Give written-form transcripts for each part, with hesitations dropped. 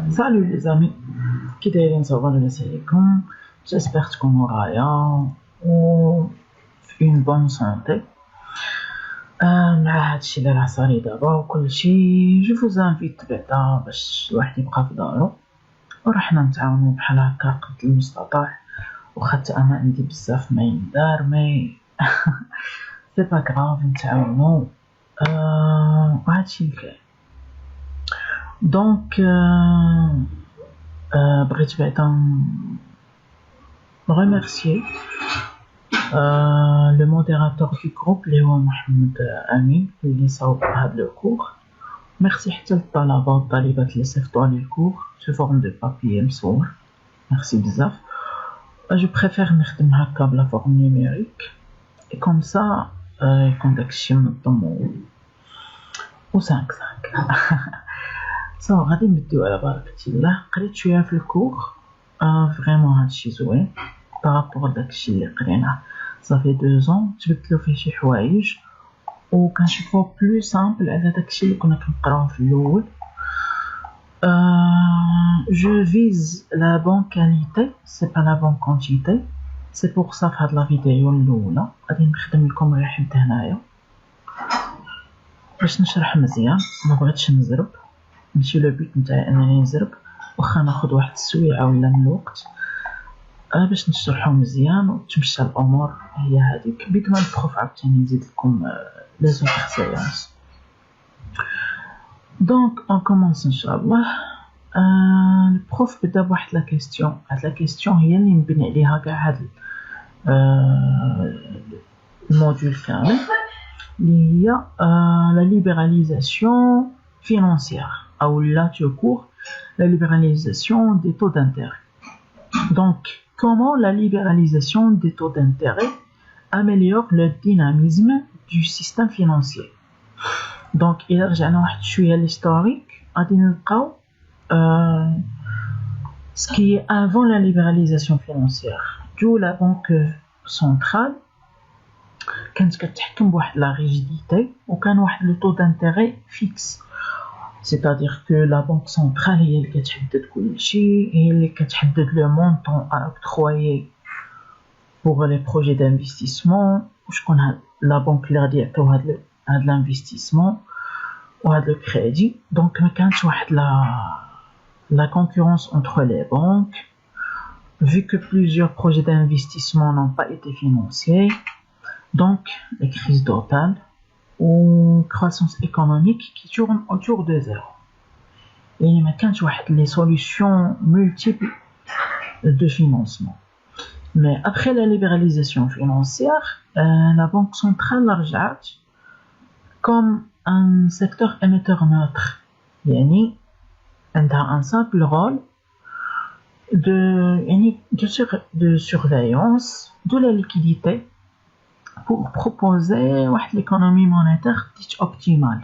Salut les amis, qui دايرين صباح لاباس عليكم. J'espère تكونوا رايا و في une bonne santé. مع هادشي اللي راه صاري دابا وكلشي جو فوز انفيت بعدا باش الواحد يبقى في دارو ورحنا نتعاونوا بحال هكا قد المستطاع. واخا حتى انا عندي بزاف ما يندار مي سي با غراف نتعاونوا. وهادشي اللي كاين. دونك بغيت بعدا remercier le modérateur du groupe اللي هو محمد امين اللي صاوب هاد لو كور. ميرسي حتى للطلبه والطالبات اللي صيفطوا لي الكور سو فورم دو بابي مصور. ميرسي بزاف. جو بريفير نخدم هكا بلا فورم نيميريك اي كوم سا يكون داكشي منظم و 5 صافي. غادي نبداو على بركة الله. قريت شويه في الكور فريمون هادشي زوين بارابور داكشي اللي قريناه صافي 2 ans. تبدلوا فيه شي حوايج وكنشوفو بلو سامبل على داكشي اللي كنا كنقراو في الاول. je vise la bonne qualité, c'est pas la bonne quantité. c'est pour ça في هاد لا فيديو الاولى غادي نخدم لكم غير حد هنايا باش نشرح مزيان. ما بغيتش نزرب، ماشي لو بيت نتاعي انني نزرب، واخا ناخذ واحد السويعه ولا من الوقت باش نشرحو مزيان وتمشى الامور هي هذيك. بيت ما نفخف عاوتاني نزيد لكم لي زوطخ سيونس. دونك اون كومونس ان شاء الله. البروف بدا بواحد لا كيسيون. هاد لا كيسيون هي اللي نبني عليها كاع هاد الموديول كامل اللي هي لا ليبراليزاسيون financière ou là tu cours la libéralisation des taux d'intérêt. Donc comment la libéralisation des taux d'intérêt améliore le dynamisme du système financier. Donc il رجعنا واحد شويه l'historique غادي نلقاو ce qui est avant la libéralisation financière. D'où la banque centrale كانت كتحكم بواحد لا ريجيديتي وكان واحد لو طو دانتيري فيكس. C'est-à-dire que la banque centrale هي اللي كتحدد كلشي، هي اللي كتحدد le montant à octroyer pour les projets d'investissement وشكون هاد لا بنك اللي غادي يعطيو هاد l'investissement وهاد le crédit. Donc ما كانش واحد la concurrence entre les banques vu que plusieurs projets d'investissement n'ont pas été financés. Donc les crises totales ou croissance économique qui tourne autour de zéro. Et il y a les solutions multiples de financement. Mais après la libéralisation financière, la Banque centrale a comme un secteur émetteur neutre. Elle a un simple rôle de surveillance de la liquidité pour proposer l'économie monétaire dite optimale.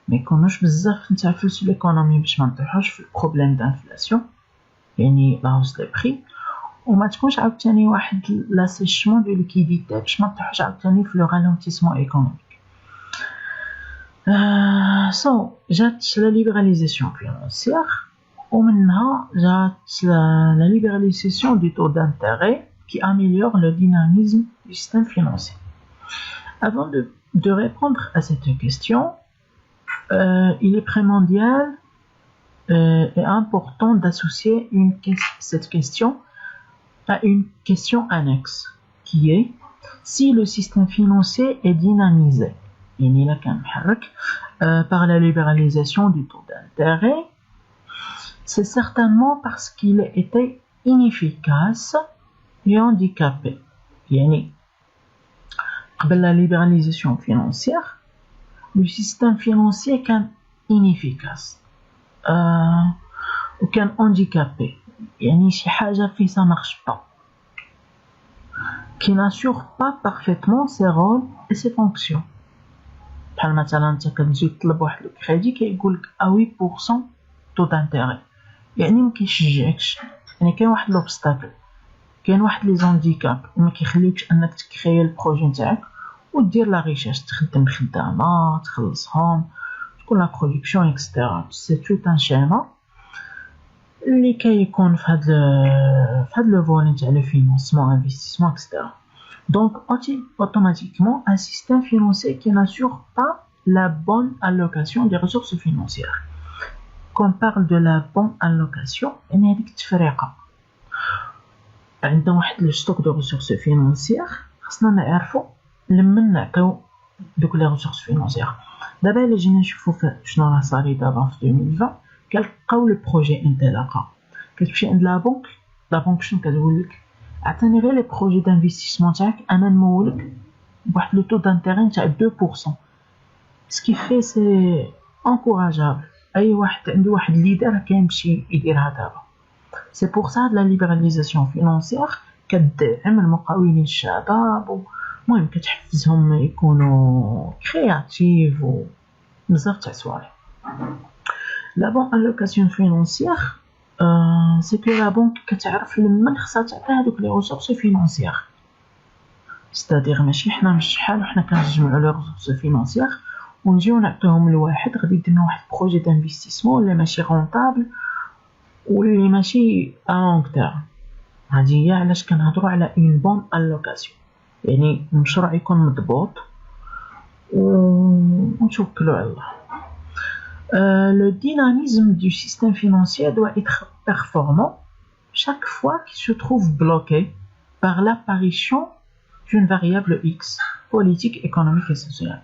Mais كونوش بزاف نتعفلوا في l'économie باش ما نطيحوش في problème d'inflation يعني la hausse des prix وما تكونش عاوتاني واحد l'assèchement de liquidité باش ما نطيحوش عاوتاني في le ralentissement économique. جات la libéralisation financière ومنها جات la libéralisation du taux d'intérêt qui améliore le dynamisme du système financier. Avant de répondre à cette question, il est primordial et important d'associer cette question à une question annexe qui est si le système financier est dynamisé par la libéralisation du taux d'intérêt, c'est certainement parce qu'il était inefficace et handicapé. قبل la libéralisation financière, le système financier كان inefficace وكان handicapé. يعني شي حاجة فيه ça marche pas, qui n'assure pas parfaitement ses rôles et ses fonctions. بحال مثلا انت كتجي تطلب واحد الكريدي كيقولك 8% taux d'intérêt يعني ما كيشجعكش. يعني كاين واحد l'obstacle، كاين واحد لي زانديكاب ما كيخليوكش انك تكريي البروجي نتاعك ودير لا ريشيرش، تخدم خدامه تخلصهم تكون لا برودكسيون اكسترا. سي تو ان شيما اللي كيكون في هاد لو فولي تاع لو فينانسمون انفستيسمون اكسترا. Donc automatiquement un système financier qui n'assure pas la bonne allocation des ressources financières. Quand on parle de la bonne allocation, il y a des تفرقة. عندنا واحد لو ستوك دو ressources financières خصنا نعرفوا لمن نعطيو دوك لي ressources financières. دابا الا جينا نشوفو شنو راه صاري دابا في 2020 كنلقاو لو بروجي انطلاقه. كتمشي عند لا بنك شنو كتقولك؟ عطيني غير لي بروجي دانفستيسمون تاعك انا نمولك بواحد لو طو دانتيري تاع 2%. سكي في سي انكوراجابل، اي واحد عنده واحد ليدر كيمشي يديرها دابا. سي بور سا لا ليبراليزاسيون فينانسيير كتدعم المقاولين الشباب، المهم كتحفزهم يكونوا كرياتيف و بزاف تاع صوالح. لا بون الوكاسيون فينانسيير سي كو لا بنك كتعرف لمن خصها تعطي هذوك لي ريسورس فينانسيير. ستادير ماشي حنا مش شحال وحنا كنجمعوا لي ريسورس فينانسيير ونجيو نعطيهم لواحد غادي يدير لنا واحد بروجي دانفستيسمون اللي ماشي رونطابل واللي ماشي ا لونغ تيرم. هذه هي علاش كنهضروا على اون بون الوكاسيون، يعني المشروع يكون مضبوط ونتوكلوا على الله. Le dynamisme du système financier doit être performant chaque fois qu'il se trouve bloqué par l'apparition d'une variable X politique, économique et sociale.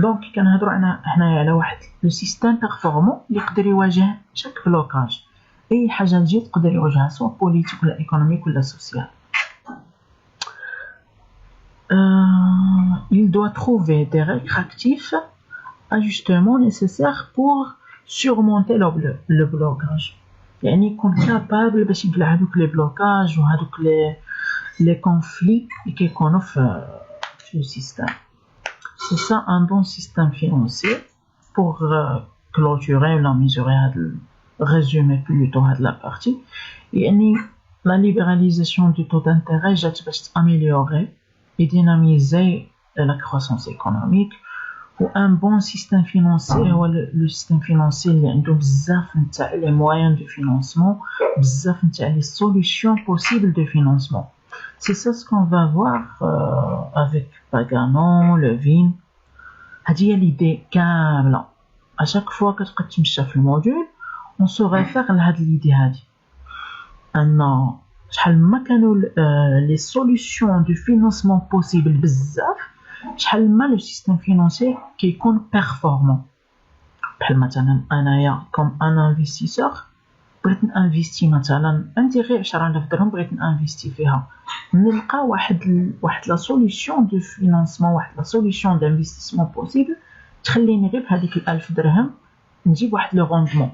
Donc كنهضروا حنايا على واحد لو سيستيم بيرفورمون اللي يقدر يواجه شاك بلوكاج، اي حاجه تجي تقدر يواجهها سواء بوليتيك ولا ايكونوميك ولا سوسيال. Il doit trouver des réactifs ajustements nécessaires pour surmonter le blocage. يعني يكون capable باش يبلع هذوك لي بلوكاج وهذوك لي conflits اللي كيكونوا في السيستم. C'est ça un bon système financier pour clôturer ou la mesurer هذا résumer plutôt هذه la partie. يعني la libéralisation du taux d'intérêt جات باش améliorer et dynamiser la croissance économique. و ان بون سيستيم فينانسي هو لو سيستيم فينانسي اللي عنده بزاف نتاع لي مويان دو فينانسمون، بزاف نتاع لي سوليوشن بوسيبل دو فينانسمون. سي سا سكون فا فوار افيك باغانون لوفين. هادي هي ليدي كامله. اشاك فوا كتبقى تمشى في الموديول اون سو ريفير لهاد ليدي هادي ان شحال ما كانوا لي سوليوشن دو فينانسمون بوسيبل بزاف، شحال ما لو سيستيم فينانسي كيكون بيرفورمون. بحال مثلا انايا كوم ان انفستيسور بغيت نانفيستي مثلا عندي غير 10000 درهم بغيت نانفيستي فيها، نلقى واحد لا سوليوشن دو فينانسمون، واحد لا سوليوشن دانفستيسمون بوسيبل تخليني غير بهذيك 1000 درهم نجيب واحد لو روندمون.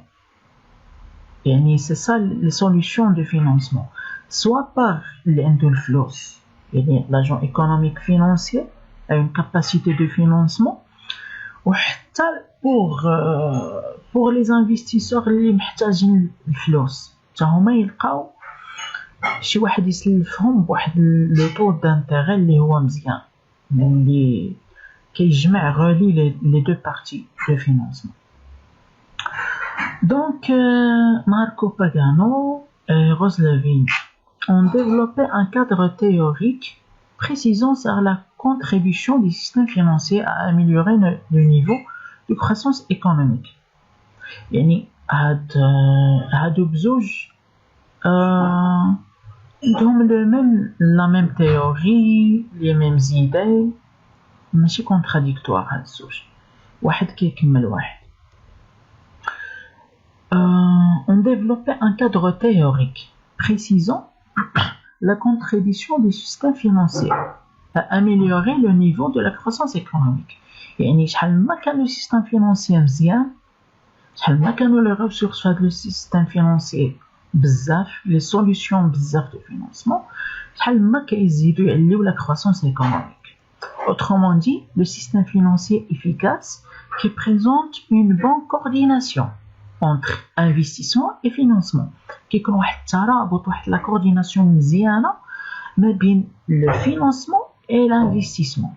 يعني سي سا لي سوليوشن دو فينانسمون سوا بار اللي عنده الفلوس، يعني لاجون ايكونوميك فينانسي une capacité de financement ou حتى pour les investisseurs اللي محتاجين الفلوس حتى هما يلقاو شي واحد يسلفهم بواحد لو طو دانتيري اللي هو مزيان اللي كيجمع غالي لي دو بارتي دو فينانسمون. دونك ماركو باغانو et Rose Levine ont développé un cadre théorique précisant sur la contribution du système financier à améliorer le niveau de croissance économique. يعني هادو بزوج عندهم la même théorie, les mêmes idées، ماشي contradictoire هاد الزوج، واحد كيكمل واحد. On développait un cadre théorique précisant la contribution du système financier à améliorer le niveau de la croissance économique. يعني شحال ما كان لو سيستم فينانسي مزيان، شحال ما كانوا لي ريسورس فهاد لو سيستم فينانسي بزاف، لي سوليوشن بزاف دو فينانسمون، شحال ما كيزيدوا يعليو لا كرواسونس ايكونوميك. Autrement dit, le système financier efficace qui présente une bonne coordination entre investissement et financement. كيكون واحد الترابط، واحد لا كورديناسيون مزيانه ما بين le financement et l'investissement,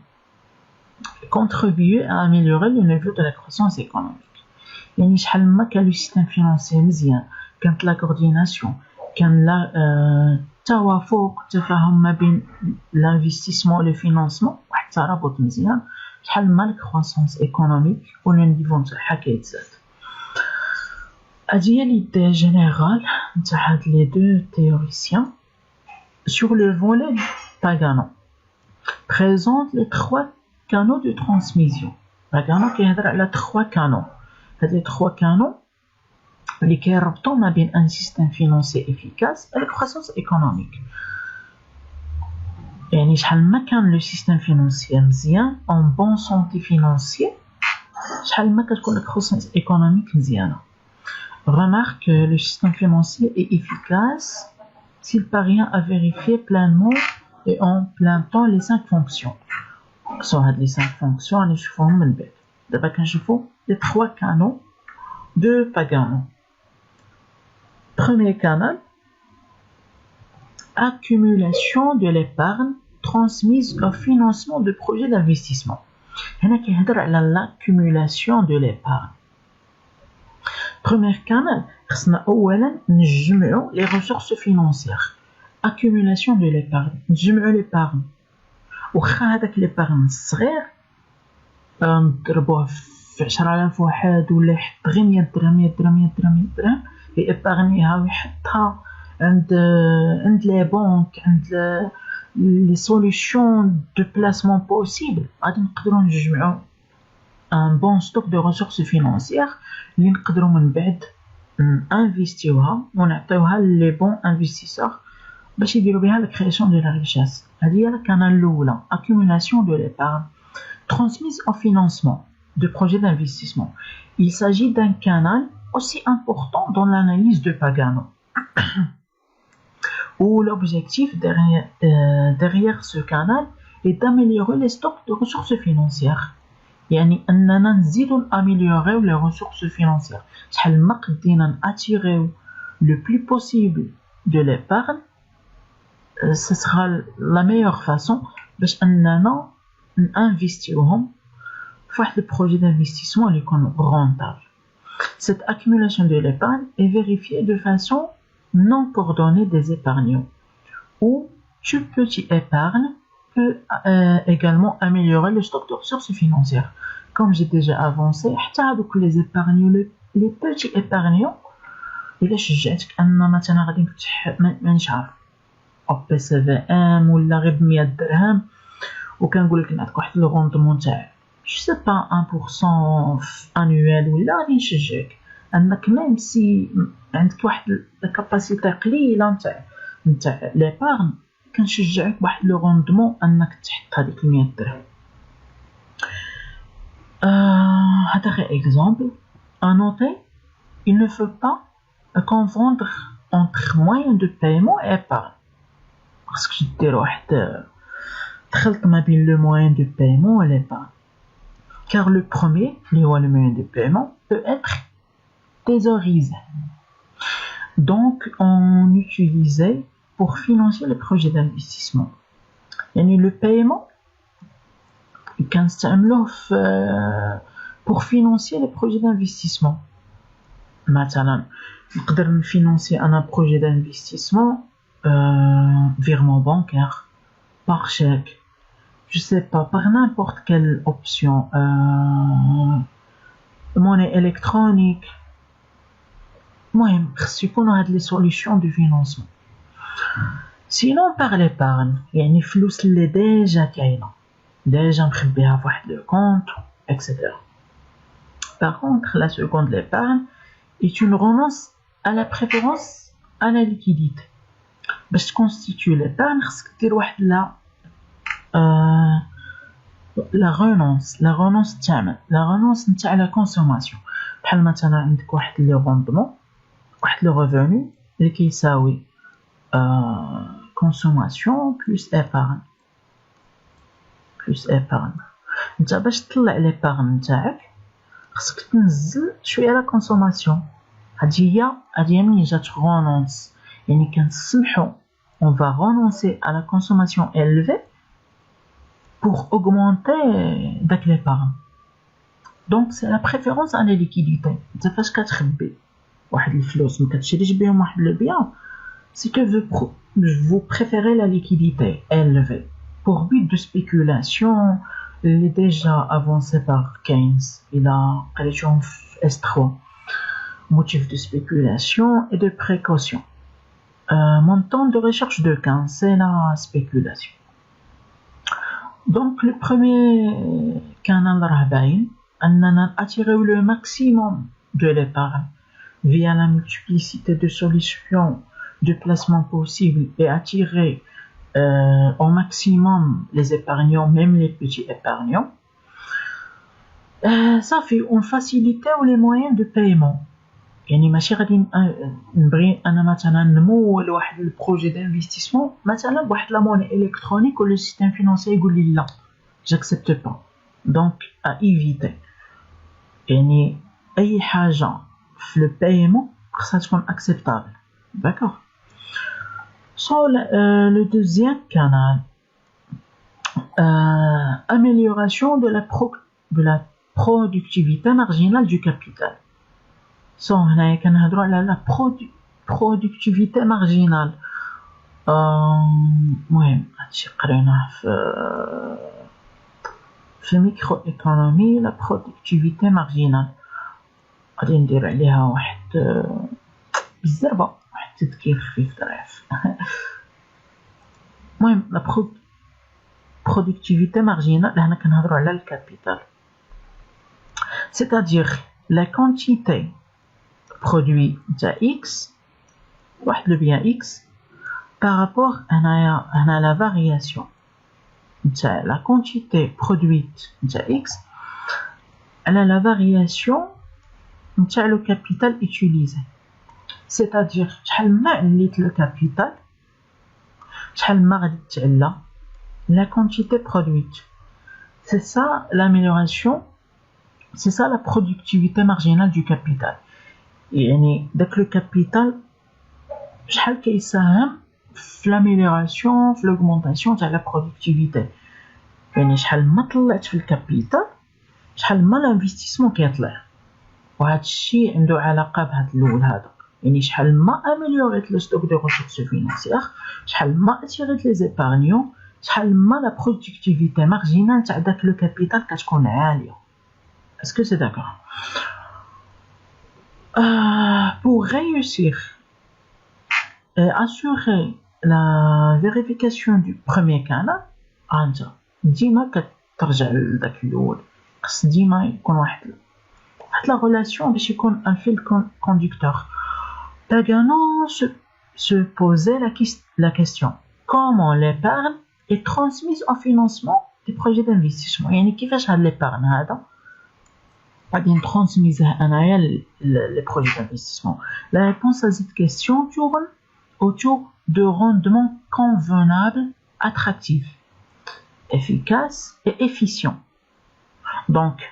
contribuer à améliorer le niveau de la croissance économique. يعني شحال ما كان لو سيستم فينانسي مزيان، كانت لا كورديناسيون، كان لا توافق تفاهم ما بين l'investissement et le financement، واحد الترابط مزيان، شحال ما لا كرواسونس ايكونوميك ولا النيفو نتاعها كيتزاد. هادي هي l'idée générale نتاع هاد لي دو تhéoriciens sur le volet Pagano présente les trois canaux de transmission. Pagano كيهضر على trois canaux. هاد لي trois canaux اللي كيربطوا ما بين ان سيستم فينانسي افيكاس et la croissance économique. يعني شحال ما كان لو سيستم فينانسي مزيان en bonne santé financière، شحال ما كتكون la croissance économique مزيانه. Remarque que le système financier est efficace s'il parvient à vérifier pleinement et en plein temps les 5 fonctions. So هاد les 5 fonctions اللي نشوفوهم من بعد. دابا كنشوفو les 3 canaux de Pagano. Premier canal, accumulation de l'épargne transmise au financement de projets d'investissement. هنا كيهضر على l'accumulation de l'épargne. Premier canal, خصنا اولا نجمعوا les ressources financières. Accumulation de l'épargne، نجمعوا l'épargne. وخا هذاك l'épargne الصغير نضربوه في 10,000 واحد ولا يحط غير 100 درهم 100 درهم 100 درهم 100 درهم يأبارنيها ويحطها عند لي بنك، عند لي سوليوشن دو بلاسمون بوسيبل. غادي نقدروا نجمعوا ان بون ستوك دو ريسورس فينانسيير اللي نقدروا من بعد انفيستيوها ونعطيوها لي بون انفستيسور باش يديروا بها لا كرياسيون دو لا ريشاس. هذه هي الكانال الاولى، accumulation de l'épargne transmise au financement de projets d'investissement. Il s'agit d'un canal aussi important dans l'analyse de Pagano, où l'objectif derrière ce canal est d'améliorer les stocks de ressources financières. يعني أننا نزيدو améliorer les ressources financières. شحال ما قدينا نattirer le plus possible de l'épargne، ce sera la meilleure façon باش أننا نinvestiوهم في واحد البروجي d'investissement اللي يكون rentable. Cette accumulation de l'épargne est vérifiée de façon non coordonnée des épargnants, où toute petite épargne peut également améliorer le stock de ressources financières. Comme j'ai déjà avancé, que les épargnants, les petits épargnants, إلا شجعتك أن مثلا غادي نفتح مانيش عارف أو سي في ام ولا غير ب100 درهم وكنقول لك نعطيك واحد لو روندمون تاع جو سي با 1% انويل، ولا غادي نشجعك انك ميم سي عندك واحد الكاباسيتي قليله نتاع ليبارن، كنشجعك بواحد لو روندمون انك تحط هذيك 100 درهم. هذا غير اكزامبل. À noter, il ne faut pas confondre entre moyen de paiement et épargne. خاصك دير واحد تخلط ما بين le moyen de paiement et l'épargne. Car le premier, le moyen de paiement, peut être thésaurisé. Donc, on utilisait pour financer les projets d'investissement. يعني le paiement, كنستعملوه pour financer les projets d'investissement. مثلا نقدر نفينانسي un projet d'investissement virement bancaire, par chèque, je sais pas, par n'importe quelle option, monnaie électronique. المهم خص يكونوا هاد لي سوليوشن دو فينانسمون. سينون par l'épargne يعني فلوس اللي ديجا كاينه ديجا مخبيها في واحد لو كونط etc. Par contre, la seconde, l'épargne, est une renonce à la préférence à la liquidité. باش تكونستيتيو l'épargne خصك دير واحد la renonce تاعنا، la renonce نتاع la consommation. بحال مثلا عندك واحد لي روندمون، واحد لو ريفوني اللي كيساوي consommation plus épargne. انت باش تطلع l'épargne نتاعك خصك تنزل شويه لا كونسوماسيون. هادي هي منين جات رونونس، يعني كنسمحو on va renoncer à la consommation élevée pour augmenter داك l'épargne. دونك سي لا بريفيرونس على ليكيديتي. انت فاش كتخبي واحد الفلوس ما كتشريش بهم واحد لو بيان، c'est que vous préférez la liquidité élevée pour but de spéculation. Il est déjà avancé par Keynes, il a créé S3, motif de spéculation et de précaution. Montant de recherche de Keynes, c'est la spéculation. Donc le premier canal راه باين أننا attirer le maximum de l'épargne via la multiplicité de solutions de placement possibles et attirer au maximum les épargnants, même les petits épargnants. Ça fait une facilité les moyens de paiement. يعني ماشي غادي نبغي انا مثلا نمول واحد البروجي دانفستيسمون مثلا بواحد لا موني الكترونيك ولا سيستيم فينانسي يقول لي لا جاكسبت با. دونك ايفيتي يعني اي حاجه في لو بايمون خصها تكون اكسبتابل. داكوغ. Sur le deuxième canal, amélioration de la productivité marginale du capital. هنايا كنهضروا على لا productivité marginale. المهم هادشي قريناه في الميكرو ايكونومي. لا productivité marginale غادي ندير عليها واحد بالزربه واحد التذكير خفيف ظريف. المهم لا productivité marginale هنا كنهضروا على الكابيتال، c'est-à-dire la quantité produit de X, le bien X, par rapport à la variation de la quantité produite de X, à la variation de le capital utilisé. C'est-à-dire, le capital, la quantité produite. C'est ça l'amélioration, c'est ça la productivité marginale du capital. يعني داك لو كابيتال شحال كيساهم في لاميليوراسيون في لوغمونطاسيون تاع لا برودكتيفيتي. يعني شحال ما طلعت في الكابيتال شحال ما لانفستيسمون كيطلع. وهذا الشيء عنده علاقه بهذا الاول هذا، يعني شحال ما اميليوريت لو ستوك دو ريسورس فينانسيير شحال ما اتيريت لي زيبارنيون شحال ما لا برودكتيفيتي مارجينال تاع داك لو كابيتال كتكون عاليه. اسكو سي داكور؟ Pour réussir et assurer la vérification du premier canal, ديما كترجع لذاك الأول. خص ديما يكون واحد la relation باش يكون un fil conducteur. Pagano se posait la question comment l'épargne est transmise au financement des projets d'investissement. يعني كيفاش هاد l'épargne هذا غادي نترانسميزه انايا les projets d'investissement. La réponse à cette question tourne autour de rendements convenables, attractifs, efficaces et efficients. Donc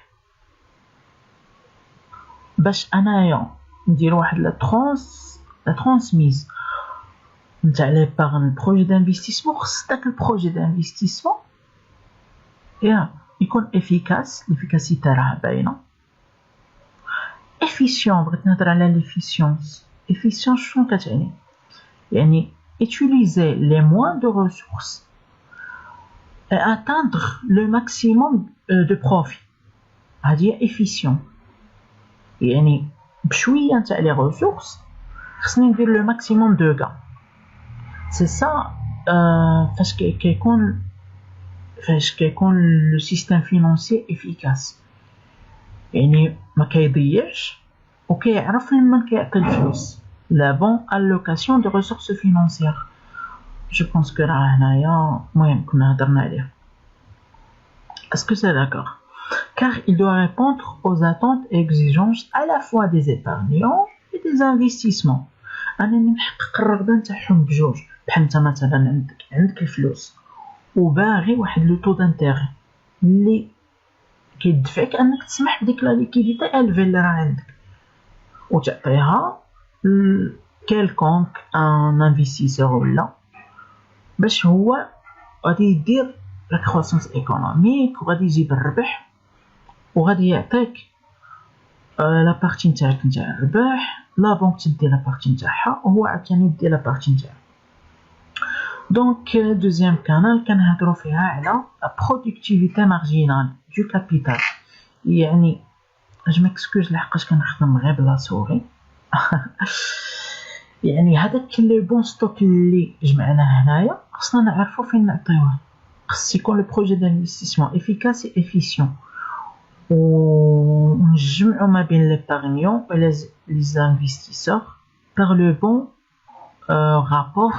باش انايا ندير واحد la transmise نتاع l'épargne projet d'investissement خص داك البروجي d'investissement يكون efficace. l'efficacité راه باينه. efficient بغيت نهضر على l'efficience. efficient شنو كتعني؟ يعني utiliser les moins de ressources et atteindre le maximum de profit. هذه efficient. يعني بشويه نتاع لي ressources خصني ندير le maximum de gain. c'est ça فاش كيكون le système financier efficace. يعني ما كيضيعش وكيعرف لمن كيعطي الفلوس. la bonne allocation de ressources financières. je pense que راه هنايا المهم كنا هضرنا عليه. est-ce que c'est d'accord? car il doit répondre aux attentes et exigences à la fois des épargnants et des investissements. انني نحقق الرغبه نتاعهم بجوج. بحال انت مثلا عندك الفلوس وباغي واحد لو طو دانتيغي اللي كيدفعك انك تسمح بديك لا ليكيديتي الفي اللي راه عندك وتعطيها كيلكونك ان انفستيسور ولا باش هو غادي يدير لا كروسونس ايكونوميك وغادي يجيب الربح وغادي يعطيك لا بارتي نتاعك نتاع الربح، لا بنك تدي لا بارتي نتاعها وهو عاوتاني يدي لا بارتي نتاعو. دونك دوزيام كانال كنهضروا فيها على لا برودكتيفيتي مارجينال دو كابيتال. يعني جو مكسكوز لحقاش كنخدم غير بلا سوري. يعني هذاك لي بون ستوك اللي جمعناه هنايا خصنا نعرفوا فين نعطيوه. خص يكون لو بروجي دانفستيسمون افيكاس اي افيسيون، ونجمعوا ما بين ليبارنيون و لي انفستيسور par le bon rapport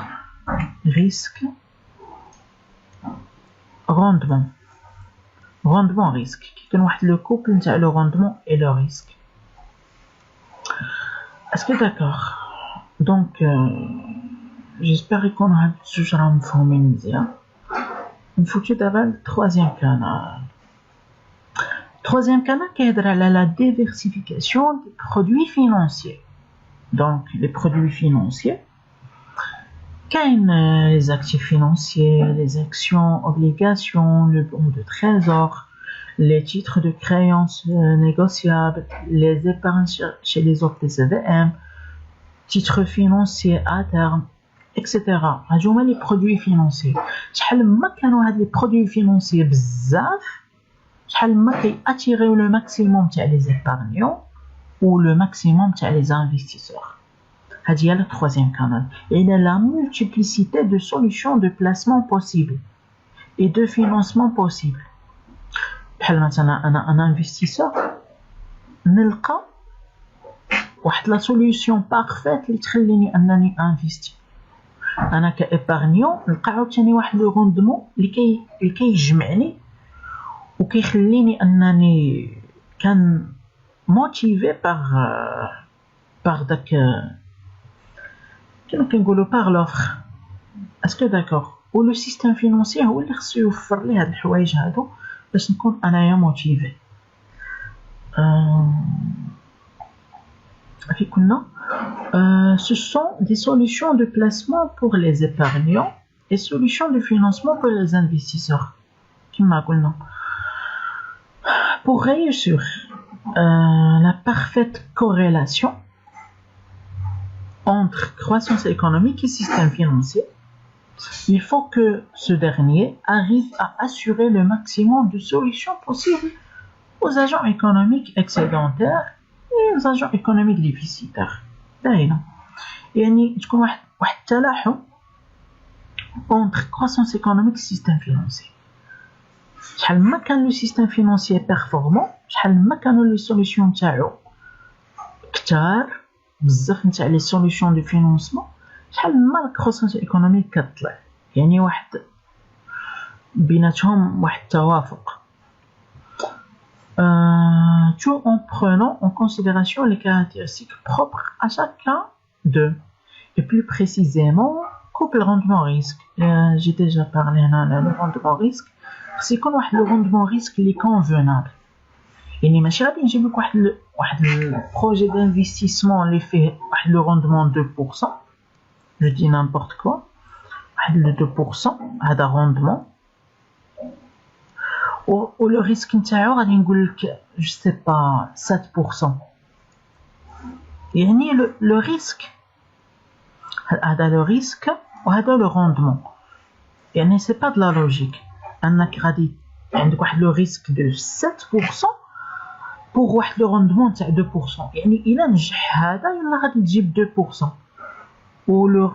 risque rendement. Rendement risque كي كان واحد لو كوبل نتاع لو روندمون اي لو ريسك. اسكو داكور؟ دونك جيسبر يكون هاد الجوج راهم مفهومين مزيان. نفوتو دابا التروازيام كانال. Troisième canal qui aidera à la diversification des produits financiers. Donc, les produits financiers, les actifs financiers, les actions, obligations, le bon de trésor, les titres de créances négociables, les épargnes chez les autres CVM, titres financiers à terme, etc. هاجوما les produits financiers. شحال ما كانوا هاد les produits financiers بزاف، شحال ما كياتيريو لو ماكسيموم تاع لي زيبارنيون و لو ماكسيموم تاع لي انفستيسور. هادي هي لا troisième canal. Il y a la multiplicité de solutions de placement possibles et de financement possible. بحال مثلا انا انفستيسور نلقى واحد لا سوليوشن بارفيت اللي تخليني انني انفيستي. انا كايبارنيون نلقى عاوتاني واحد لو روندمون اللي كيجمعني وكيخليني انني كان موتيفي باغ داك كما كنقولوا باغ لوفر. اسكو داكور؟ و لو سيستيم فينونسي هو اللي خصو يوفر لي هاد الحوايج هادو باش نكون انايا موتيفي. في كنا ce sont des solutions de placement pour les épargnants et solutions de financement pour les investisseurs كما قلنا. Pour réussir la parfaite corrélation entre croissance économique et système financier, il faut que ce dernier arrive à assurer le maximum de solutions possibles aux agents économiques excédentaires et aux agents économiques déficitaires. باينة يعني تكون واحد التلاحم entre croissance économique et système financier. شحال ما كان لو سيستيم فينونسي بيرفورمون، شحال ما كانوا لي سوليوشن تاعو كتار بزاف نتاع لي سوليوشن دو فينونسمون، شحال ما الكروسونس ايكونوميك كتطلع. يعني واحد بيناتهم واحد التوافق. Tout en prenant en considération les caractéristiques propres à chacun d'eux. Et plus précisément, couple rendement-risque. J'ai déjà parlé de rendement-risque. C'est يكون واحد لو روندمون ريسك لي كونفونابل. يعني ماشي غادي نجيب لك واحد البروجي دانفستيسمون اللي فيه واحد لو روندمون 2%، جو دي نيمبورط كوا، واحد لو 2% هذا روندمون، و لو ريسك نتاعو غادي نقول لك جو سي با 7%. يعني لو ريسك هذا لو ريسك وهذا لو روندمون. يعني سي با د لا لوجيك انك غادي عندك واحد لو ريسك دو 7% بوغ واحد لو روندمون تاع 2%. يعني الا نجح هذا يلا غادي تجيب 2% و لو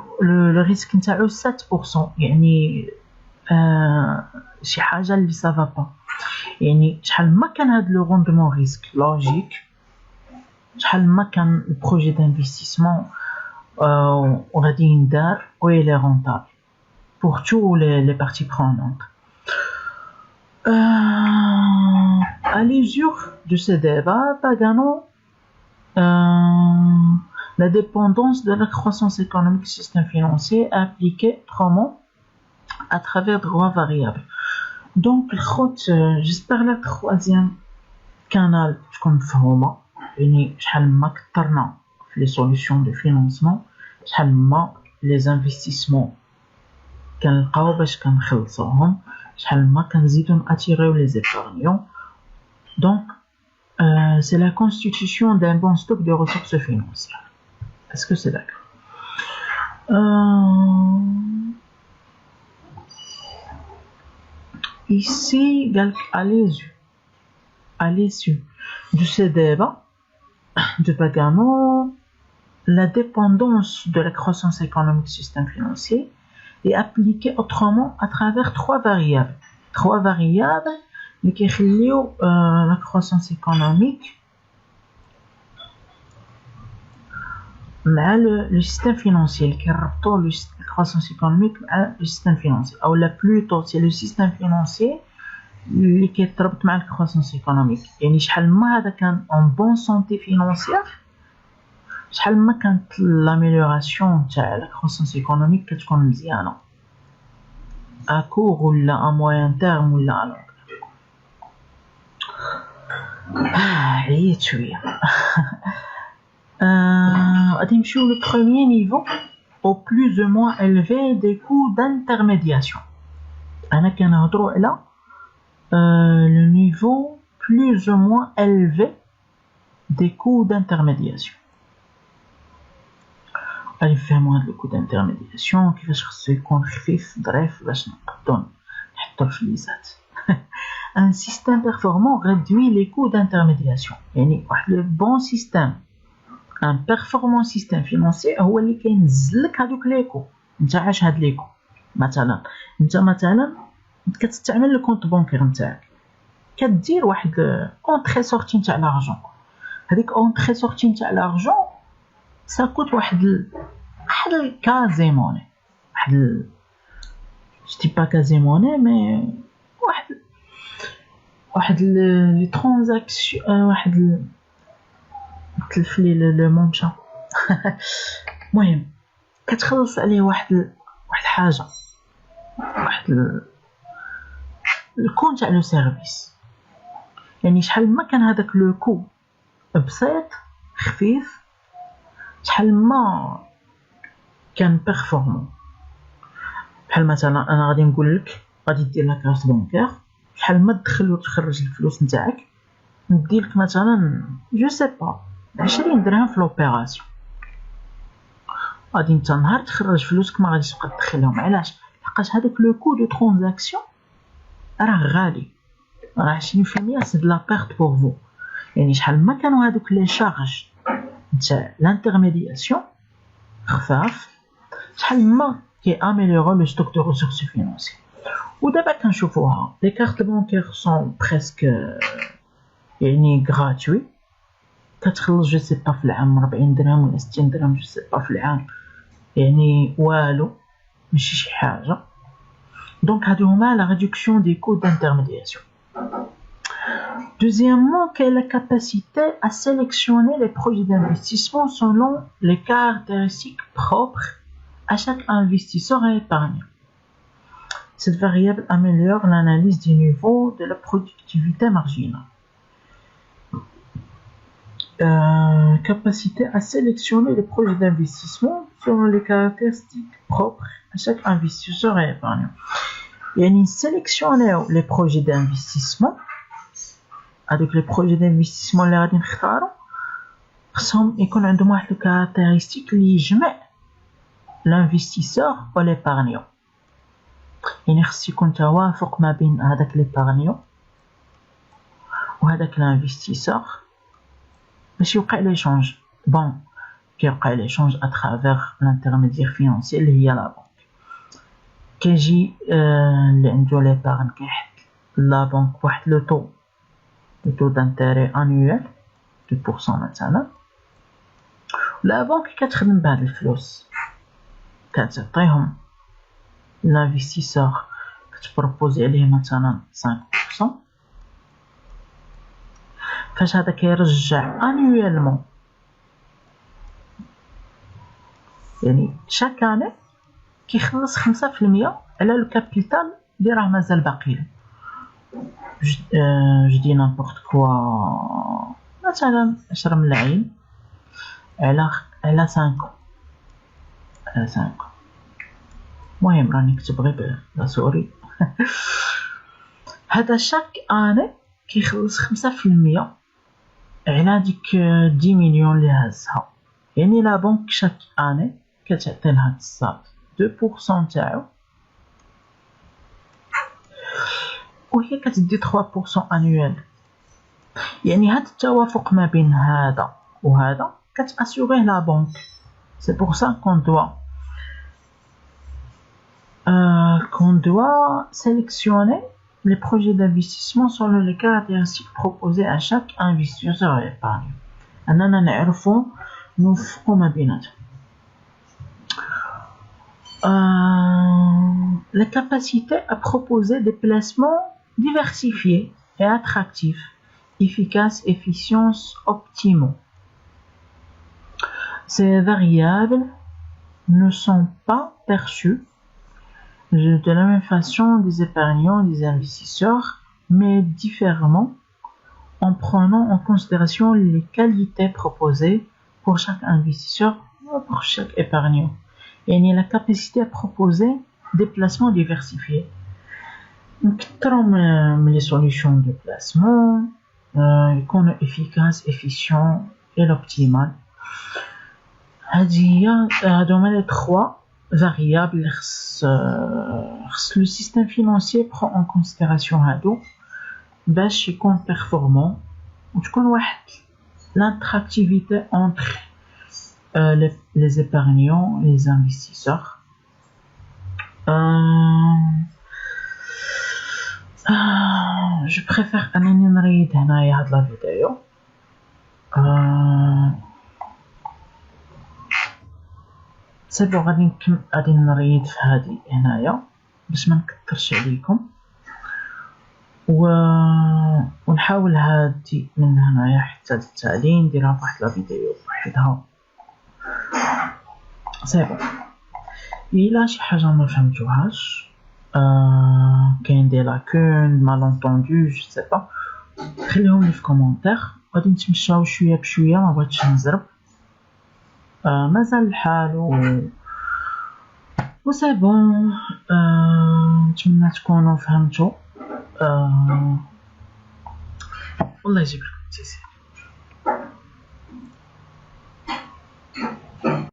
ريسك نتاعو 7%. يعني شي حاجه اللي سافا با. يعني شحال ما كان هاد لو روندمون ريسك لوجيك، شحال ما كان البروجي دانفستيسمون غادي يندار و يلي رونطابل pour tous les parties prenantes. À l'usure de ce débat, Pagano, la dépendance de la croissance économique du système financier est appliquée autrement à travers droits variables. Donc, j'espère la troisième canal تكون مفهومة. يعني شحال ما كثرنا في les solutions de financement، شحال ما les investissements كنلقاو باش كنخلصوهم، شحال ما كنزيدو ناتيريو لي زيبارنيون. دونك c'est la constitution d'un bon stock de ressources financières. Est-ce que c'est d'accord? Ici, à l'issue de ce débat de Pagano, la dépendance de la croissance économique du système financier est appliquée autrement à travers trois variables. Trois variables qui خليو la croissance économique مع le système financier qui ربطوا la croissance économique مع le système financier ou la plutôt c'est le système financier اللي كيتربط مع la croissance économique. يعني شحال ما هذا كان en bonne santé financière شحال ما كانت l'amélioration تاع la croissance économique كتكون مزيانه à court ولا à moyen terme ولا à long. عييت شويه. غادي نمشيو le premier niveau au plus ou moins élevé des coûts d'intermédiation. انا كنهضروا على le niveau plus ou moins élevé des coûts d'intermédiation. غادي نفهموا هاد الكود d'intermédiation كيفاش خصو يكون خفيف ظريف باش نقدروا نحطوا الفليسات. Un système performant réduit les coûts d'intermédiation. يعني واحد le bon système, un performant système financier هو اللي كينزل لك هذوك لي كو. انت عاش هاد لي كو. مثلا كتستعمل الكونط بونكير نتاعك كدير واحد اونطري سورتي نتاع لارجون. هذيك اونطري سورتي نتاع لارجون ça coûte واحد كازيموني je dis pas quasimoné mais واحد لي ترانزاكسيون واحد تلف لي لو مونشا. المهم كتخلص عليه واحد حاجه واحد الكون تاع لو سيرفيس. يعني شحال ما كان هذاك لو كو بسيط خفيف شحال ما كان بيرفورمون. بحال مثلا انا غادي نقول لك غادي دير لا كارت بانكير شحال ما تدخل وتخرج الفلوس نتاعك ندير لك مثلا جو سي با 20 درهم في لوبيراسيون. غادي انت نهار تخرج فلوسك ما غاديش تبقى تدخلهم. علاش؟ لحقاش هذاك لو كو دو ترانزاكسيون راه غالي، راه 20% سي دو لا بيرت بور فو. يعني شحال ما كانوا هذوك لي شارج نتاع لانترميدياسيون خفاف شحال ما كي اميليورو لو ستوك دو ريسورس فينانسي. ودابا كنشوفوها لي كارت بانكير سون بريسك يعني غراتوي كتخلص جو سي با في العام 40 درهم ولا 60 درهم جو سي با في العام. يعني والو ماشي شي حاجه. دونك هادو هما لا ريدكسيون دي كو d'intermédiation. Deuxièmement, quelle est la capacité à sélectionner les projets d'investissement selon les caractéristiques propres à chaque investisseur et épargnant. Cette variable améliore l'analyse du niveau de la productivité marginale. Capacité à sélectionner les projets d'investissement selon les caractéristiques propres à chaque investisseur et épargnant. يعني sélectionner les projets d'investissement avec les projets d'investissement اللي غادي نختاروا خصهم يكون عندهم واحد الكاركتيرستيك اللي يجمع l'investisseur و l'épargnant. يعني خص يكون توافق ما بين هذاك l'épargnant وهذاك l'investisseur باش يوقع l'échange. بون كيوقع l'échange à travers l'intermédiaire financier اللي هي لا بنك. كيجي اللي عنده l'épargne كيحط لا بنك واحد لو طو le taux d'intérêt annuel 2% مثلا. لا بنك كتخدم بهاد الفلوس كتعطيهم l'investisseur كتبروبوزي عليه مثلا 5%. فاش هذا كيرجع annuellement يعني chaque année كيخلص 5% على لو كابيتال اللي راه مازال باقي له. je dis n'importe quoi مثلا 10 ملايين على 5 المهم راني نكتب غير لا سوري. هذا شاك اني كيخلص 5% على ديك 10 مليون اللي هزها. يعني لا بنك شاك اني كتعطي لها الصاد 2% تاعو، وهي كتدي 3% انويل. يعني هاد التوافق ما بين هذا وهذا كتاسيوغيه لا بنك. سي بور سا qu'on doit sélectionner les projets d'investissement selon les caractéristiques proposées à chaque investisseur épargne. أننا نعرفو نوفقو ما بيناتهم. La capacité à proposer des placements diversifiés et attractifs, efficaces, efficience, optimaux. Ces variables ne sont pas perçues de la même façon des épargnants et des investisseurs, mais différemment en prenant en considération les qualités proposées pour chaque investisseur ou pour chaque épargnant. Et la capacité à proposer des placements diversifiés. Les solutions de placement, qu'on est efficace, efficient et l'optimal. هادو les trois variables. Le système financier prend en considération هادو باش يكون performant وتكون واحد l'attractivité entre les épargnants et les investisseurs. Je préfère أنني نريد هنايا هاد لا فيديو. سيبو غادي نريد في هادي هنايا باش ما نكثرش عليكم، ونحاول هادي من هنايا حتى التالي نديرها فواحد لا فيديو بوحدها. سيبو إلا شي حاجة ما فهمتوهاش، كاين دي لاكون مالونطوندو جو سي با، خليهم لي في كومونتير. غادي نتمشاو شويه بشويه، ما بغيتش نزرب، مازال الحال و سي بون. نتمنى تكونوا فهمتوا. والله يجيب لكم التيسير.